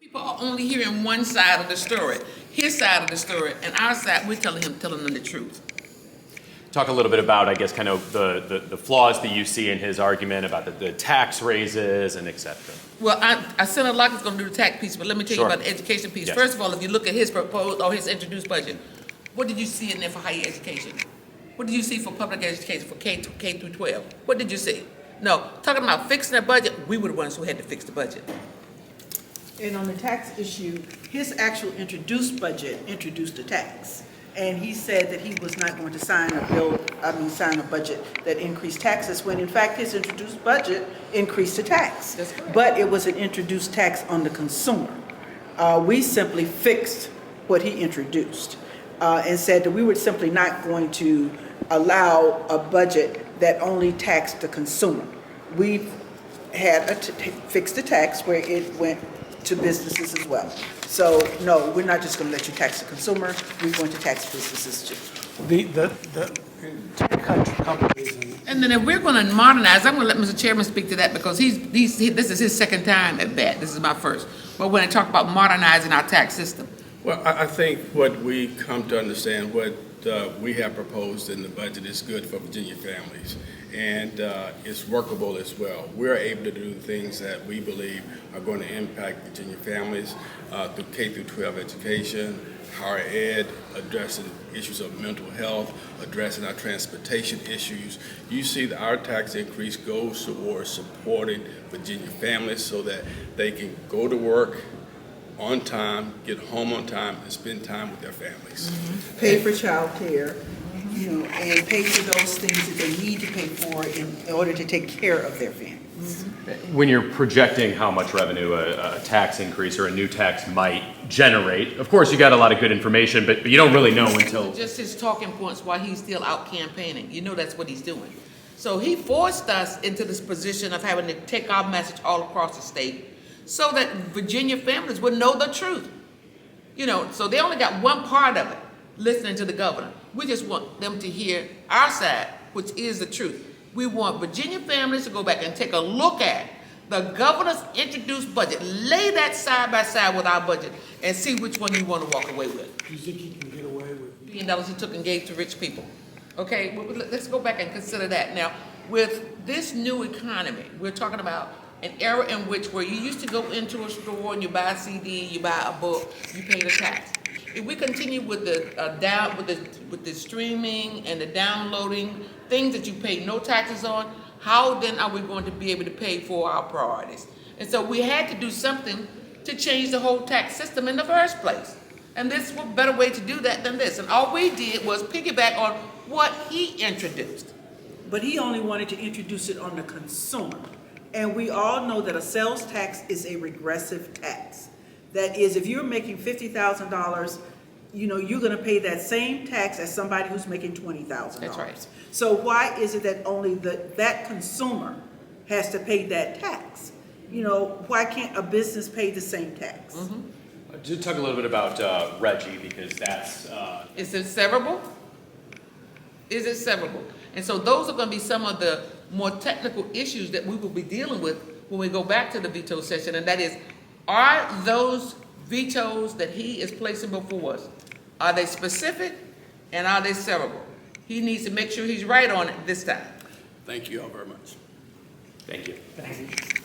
People are only hearing one side of the story, his side of the story, and our side, we're telling them the truth. Talk a little bit about, I guess, kind of the flaws that you see in his argument about the tax raises and et cetera. Well, Senator Locke is going to do the tax piece, but let me tell you about the education piece. Yes. First of all, if you look at his proposed or his introduced budget, what did you see in there for higher education? What did you see for public education, for K through 12? What did you see? No, talking about fixing their budget, we were the ones who had to fix the budget. And on the tax issue, his actual introduced budget introduced a tax. And he said that he was not going to sign a budget that increased taxes, when in fact his introduced budget increased the tax. That's correct. But it was an introduced tax on the consumer. We simply fixed what he introduced and said that we were simply not going to allow a budget that only taxed the consumer. We had fixed the tax where it went to businesses as well. So no, we're not just going to let you tax the consumer. We're going to tax businesses too. The tech companies And then if we're going to modernize, I'm going to let Mr. Chairman speak to that because this is his second time at bat. This is my first. But when I talk about modernizing our tax system. Well, I think what we come to understand, what we have proposed in the budget is good for Virginia families, and it's workable as well. We're able to do things that we believe are going to impact Virginia families through K through 12 education, higher ed, addressing issues of mental health, addressing our transportation issues. You see that our tax increase goes towards supporting Virginia families so that they can go to work on time, get home on time, and spend time with their families. Mm-hmm. Pay for child care, and pay for those things that they need to pay for in order to take care of their families. Mm-hmm. When you're projecting how much revenue a tax increase or a new tax might generate, of course you got a lot of good information, but you don't really know until... Just his talking points while he's still out campaigning. You know that's what he's doing. So he forced us into this position of having to take our message all across the state so that Virginia families would know the truth. So they only got one part of it, listening to the governor. We just want them to hear our side, which is the truth. We want Virginia families to go back and take a look at the governor's introduced budget, lay that side by side with our budget, and see which one you want to walk away with. you think he can get away with? $1 billion he took and gave to rich people. Okay, well, let's go back and consider that. Now, with this new economy, we're talking about an era in which where you used to go into a store and you buy a CD, you buy a book, you pay the tax. If we continue with the streaming and the downloading, things that you pay no taxes on, how then are we going to be able to pay for our priorities? And so we had to do something to change the whole tax system in the first place. And this was a better way to do that than this. And all we did was piggyback on what he introduced. But he only wanted to introduce it on the consumer. And we all know that a sales tax is a regressive tax. That is, if you're making $50,000, you're going to pay that same tax as somebody who's making $20,000. That's right. So why is it that only that consumer has to pay that tax? Why can't a business pay the same tax? Mm-hmm. Just talk a little bit about Reggie, because that's... Is it severable? Is it severable? And so those are going to be some of the more technical issues that we will be dealing with when we go back to the veto session, and that is, are those vetoes that he is placing before us, are they specific and are they severable? He needs to make sure he's right on it this time. Thank you all very much. Thank you. Thank you.